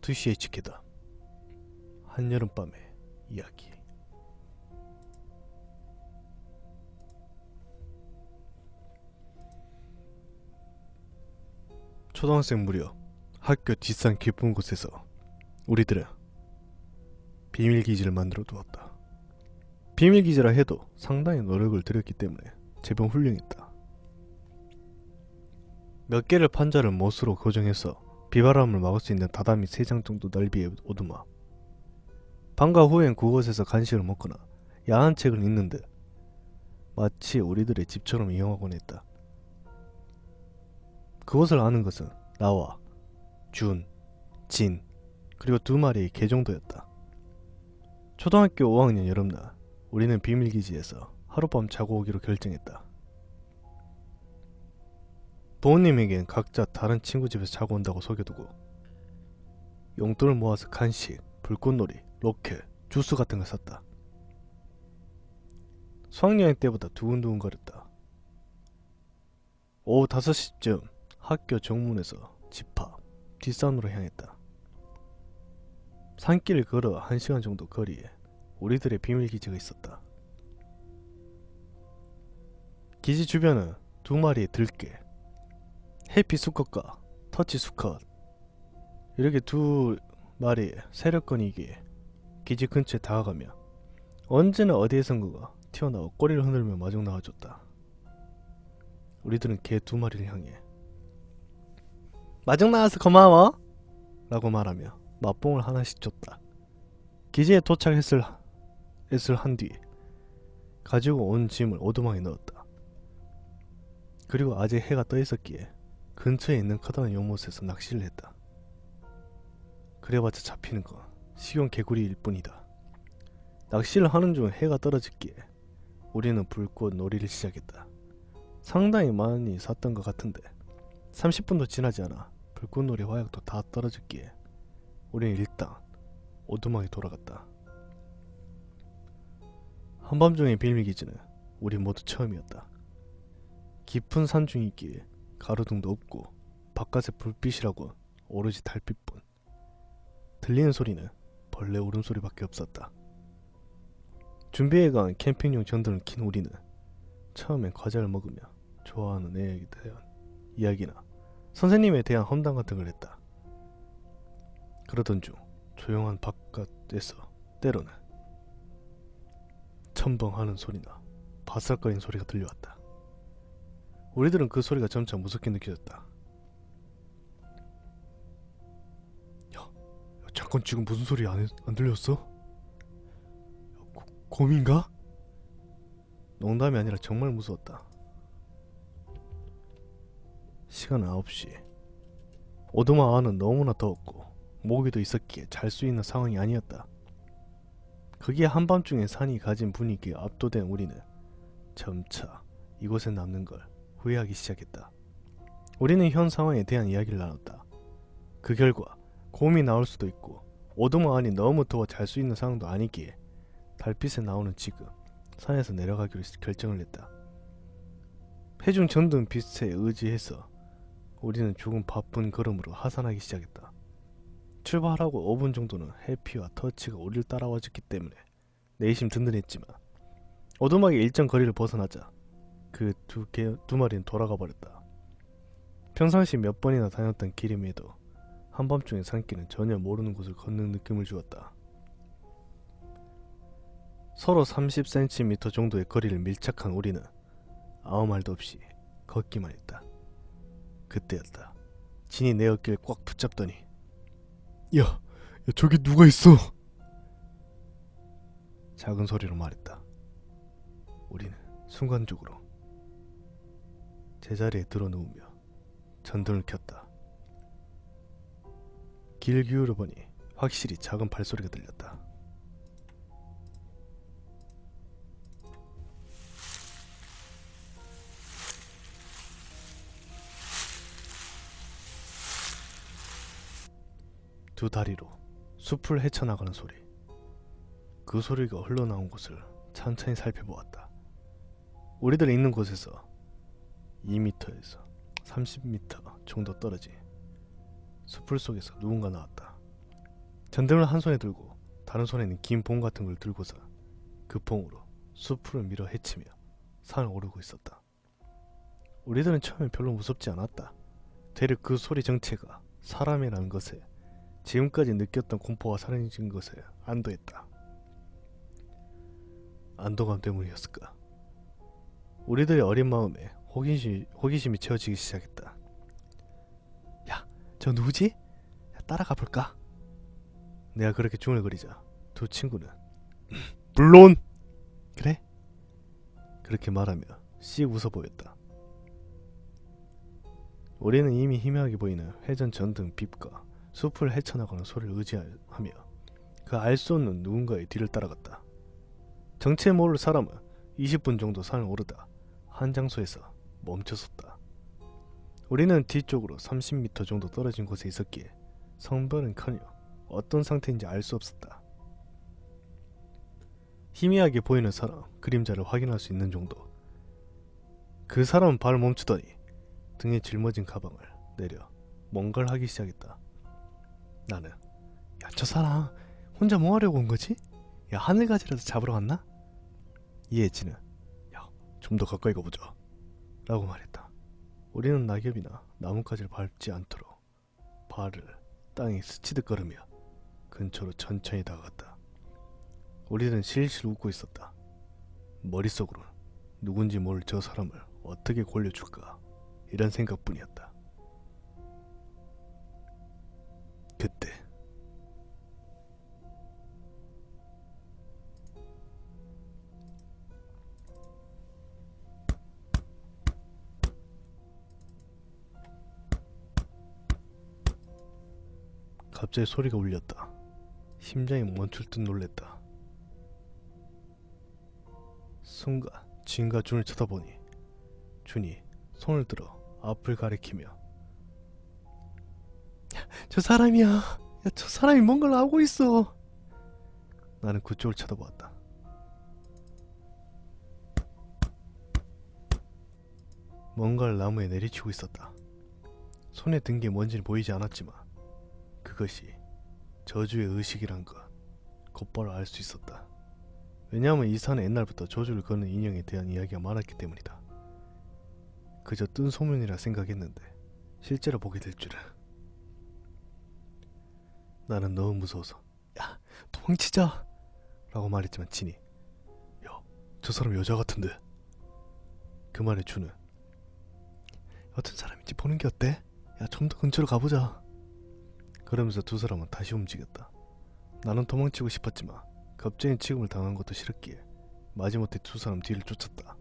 2CHK다. 한여름밤의 이야기. 초등학생 무렵 학교 뒷산 깊은 곳에서 우리들은 비밀기지를 만들어 두었다. 비밀기지라 해도 상당히 노력을 들였기 때문에 제법 훌륭했다. 몇 개를 판자를 못으로 고정해서 비바람을 막을 수 있는 다다미 3장 정도 넓이의 오두막. 방과 후엔 그곳에서 간식을 먹거나 야한 책을 읽는 듯 마치 우리들의 집처럼 이용하곤 했다. 그곳을 아는 것은 나와 준, 진, 그리고 2마리의 개 정도였다. 초등학교 5학년 여름날 우리는 비밀기지에서 하룻밤 자고 오기로 결정했다. 부모님에겐 각자 다른 친구 집에서 자고 온다고 속여두고 용돈을 모아서 간식, 불꽃놀이, 로켓, 주스 같은 걸 샀다. 수학여행 때보다 두근두근거렸다. 오후 5시쯤 학교 정문에서 집 앞 뒷산으로 향했다. 산길을 걸어 1시간 정도 거리에 우리들의 비밀기지가 있었다. 기지 주변은 2마리의 들개, 해피 수컷과 터치 수컷, 이렇게 2마리의 세력권이기에 기지 근처에 다가가며 언제나 어디에선가가 튀어나와 꼬리를 흔들며 마중 나와줬다. 우리들은 개 2마리를 향해 마중 나와서 고마워 라고 말하며 맛봉을 하나씩 줬다. 기지에 도착했을 한 뒤 가지고 온 짐을 오두막에 넣었다. 그리고 아직 해가 떠 있었기에 근처에 있는 커다란 연못에서 낚시를 했다. 그래봤자 잡히는 건 식용 개구리일 뿐이다. 낚시를 하는 중 해가 떨어졌기에 우리는 불꽃 놀이를 시작했다. 상당히 많이 샀던 것 같은데 30분도 지나지 않아 불꽃놀이 화약도 다 떨어졌기에 우리는 일단 오두막에 돌아갔다. 한밤중의 비밀기지는 우리 모두 처음이었다. 깊은 산중이기에 가로등도 없고 바깥의 불빛이라곤 오로지 달빛뿐. 들리는 소리는 벌레 울음소리밖에 없었다. 준비해간 캠핑용 전등을 킨 우리는 처음엔 과자를 먹으며 좋아하는 애에게 대한 이야기나 선생님에 대한 험담 같은 걸 했다. 그러던 중 조용한 바깥에서 때로는 첨벙하는 소리나 바싹거리는 소리가 들려왔다. 우리들은 그 소리가 점차 무섭게 느껴졌다. 야, 잠깐 지금 무슨 소리 안 들렸어? 곰인가? 농담이 아니라 정말 무서웠다. 시간은 9시. 오두막 안은 너무나 더웠고 모기도 있었기에 잘 수 있는 상황이 아니었다. 거기에 한밤중에 산이 가진 분위기에 압도된 우리는 점차 이곳에 남는 걸 후회하기 시작했다. 우리는 현 상황에 대한 이야기를 나눴다. 그 결과 곰이 나올 수도 있고 오두막 안이 너무 더워 잘 수 있는 상황도 아니기에 달빛에 나오는 지금 산에서 내려가기로 결정을 했다. 해중 전등 빛에 의지해서 우리는 조금 바쁜 걸음으로 하산하기 시작했다. 출발하고 5분 정도는 해피와 터치가 우리를 따라와줬기 때문에 내심 든든했지만 오두막의 일정 거리를 벗어나자 그 2마리는 돌아가 버렸다. 평상시 몇 번이나 다녔던 길임에도 한밤중의 산길은 전혀 모르는 곳을 걷는 느낌을 주었다. 서로 30cm 정도의 거리를 밀착한 우리는 아무 말도 없이 걷기만 했다. 그때였다. 진이 내 어깨를 꽉 붙잡더니 야, 저기 누가 있어? 작은 소리로 말했다. 우리는 순간적으로 제자리에 드러누우며 전등을 켰다. 귀를 기울여 보니 확실히 작은 발소리가 들렸다. 두 다리로 숲을 헤쳐나가는 소리. 그 소리가 흘러나온 곳을 천천히 살펴보았다. 우리들이 있는 곳에서 2m에서 30m 정도 떨어진 숲을 속에서 누군가 나왔다. 전등을 한 손에 들고 다른 손에는 긴 봉 같은 걸 들고서 그 봉으로 숲을 밀어 헤치며 산을 오르고 있었다. 우리들은 처음엔 별로 무섭지 않았다. 되려 그 소리 정체가 사람이라는 것에 지금까지 느꼈던 공포가 사라진 것에 안도했다. 안도감 때문이었을까? 우리들의 어린 마음에 호기심이 채워지기 시작했다. 야, 저 누구지? 야, 따라가 볼까? 내가 그렇게 중얼거리자 두 친구는 물론! 그래? 그렇게 말하며 씩 웃어 보였다. 우리는 이미 희미하게 보이는 회전 전등 빛과 숲을 헤쳐나가는 소리를 의지하며 그 알 수 없는 누군가의 뒤를 따라갔다. 정체 모를 사람은 20분 정도 산을 오르다 한 장소에서 멈춰섰다. 우리는 뒤쪽으로 30m 정도 떨어진 곳에 있었기에 성별은커녕 어떤 상태인지 알 수 없었다. 희미하게 보이는 사람 그림자를 확인할 수 있는 정도. 그 사람은 발을 멈추더니 등에 짊어진 가방을 내려 뭔가를 하기 시작했다. 나는 야, 저 사람 혼자 뭐 하려고 온 거지? 야, 하늘가지라도 잡으러 갔나? 이에 지는 야, 좀 더 가까이 가보자 라고 말했다. 우리는 낙엽이나 나뭇가지를 밟지 않도록 발을 땅에 스치듯 걸으며 근처로 천천히 다가갔다. 우리는 실실 웃고 있었다. 머릿속으로는 누군지 모를 저 사람을 어떻게 골려줄까 이런 생각뿐이었다. 그때 갑자기 소리가 울렸다. 심장이 멈출 듯 놀랬다. 순간 진과 준을 쳐다보니 준이 손을 들어 앞을 가리키며 저 사람이야. 야, 저 사람이 뭔가를 하고 있어. 나는 그쪽을 쳐다보았다. 뭔가를 나무에 내리치고 있었다. 손에 든 게 뭔지는 보이지 않았지만 그것이 저주의 의식이란 것 곧바로 알 수 있었다. 왜냐하면 이 산에 옛날부터 저주를 거는 인형에 대한 이야기가 많았기 때문이다. 그저 뜬 소문이라 생각했는데 실제로 보게 될 줄은. 나는 너무 무서워서 야, 도망치자 라고 말했지만 진이 야, 저 사람 여자 같은데. 그 말에 준은 어떤 사람인지 보는 게 어때? 야, 좀 더 근처로 가보자. 그러면서 두 사람은 다시 움직였다. 나는 도망치고 싶었지만 겁쟁이 취급을 당한 것도 싫었기에 마지못해 두 사람 뒤를 쫓았다.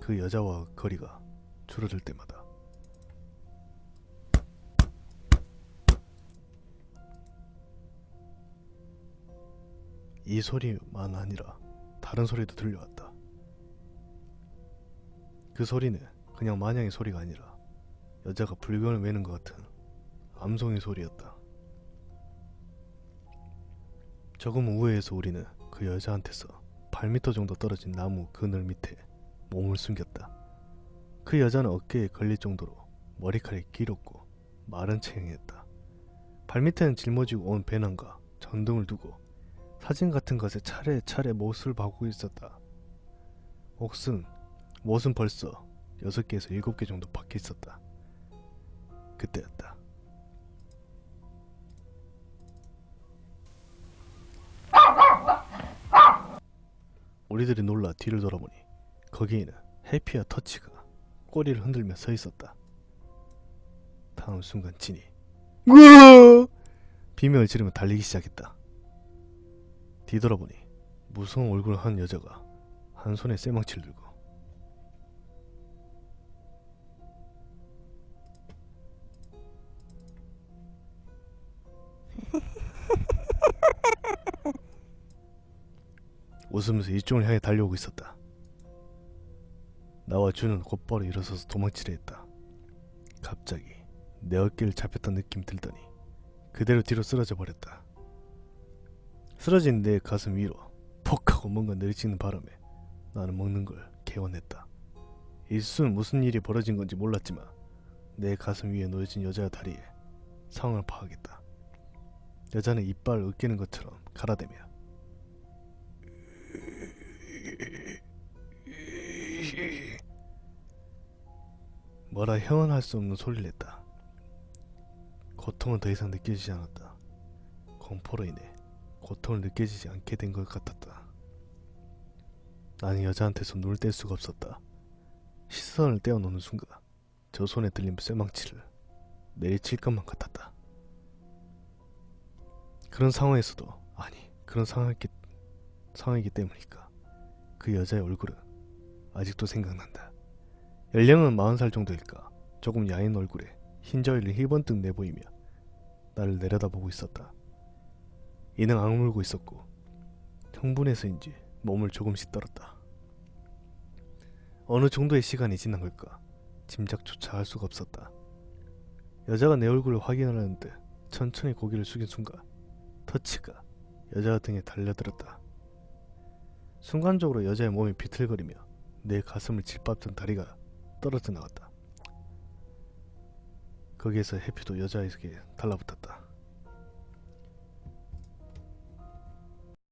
그 여자와 거리가 줄어들 때마다 이 소리만 아니라 다른 소리도 들려왔다. 그 소리는 그냥 마냥의 소리가 아니라 여자가 불경을 매는 것 같은 암송의 소리였다. 조금 우회해서 우리는 그 여자한테서 8m 정도 떨어진 나무 그늘 밑에 몸을 숨겼다. 그 여자는 어깨에 걸릴 정도로 머리칼이 길었고 마른 체형이었다. 발밑에는 짊어지고 온 배낭과 전등을 두고 사진 같은 것에 차례차례 못을 박고 있었다. 못은 벌써 6개에서 7개 정도 박혀 있었다. 그때였다. 우리들이 놀라 뒤를 돌아보니 거기에는 해피와 터치가 꼬리를 흔들며 서 있었다. 다음 순간 진이 으아! 비명을 지르며 달리기 시작했다. 뒤돌아보니 무서운 얼굴을 한 여자가 한 손에 쇠망치를 들고 웃으면서 이쪽을 향해 달려오고 있었다. 나와 준은 곧바로 일어서서 도망치려 했다. 갑자기 내 어깨를 잡혔던 느낌이 들더니 그대로 뒤로 쓰러져 버렸다. 쓰러진 내 가슴 위로 퍽 하고 뭔가 내리치는 바람에 나는 먹는 걸 개원했다. 일순 무슨 일이 벌어진 건지 몰랐지만 내 가슴 위에 놓여진 여자의 다리에 상황을 파악했다. 여자는 이빨을 으깨는 것처럼 갈아대며 뭐라 형언할 수 없는 소리를 냈다. 고통은 더 이상 느껴지지 않았다. 공포로 인해 고통을 느껴지지 않게 된 것 같았다. 나는 여자한테서 눈을 뗄 수가 없었다. 시선을 떼어놓는 순간 저 손에 들린 쇠망치를 내리칠 것만 같았다. 그런 상황에서도, 아니 그런 상황이기 때문일까, 그 여자의 얼굴은 아직도 생각난다. 연령은 40살 정도일까. 조금 야인 얼굴에 흰저리를 희번뜩 내보이며 나를 내려다보고 있었다. 이는 악물고 있었고 흥분해서인지 몸을 조금씩 떨었다. 어느 정도의 시간이 지난 걸까 짐작조차 할 수가 없었다. 여자가 내 얼굴을 확인하려는 듯 천천히 고개를 숙인 순간 터치가 여자 등에 달려들었다. 순간적으로 여자의 몸이 비틀거리며 내 가슴을 짓밟던 다리가 떨어져 나갔다. 거기에서 해피도 여자에게 달라붙었다.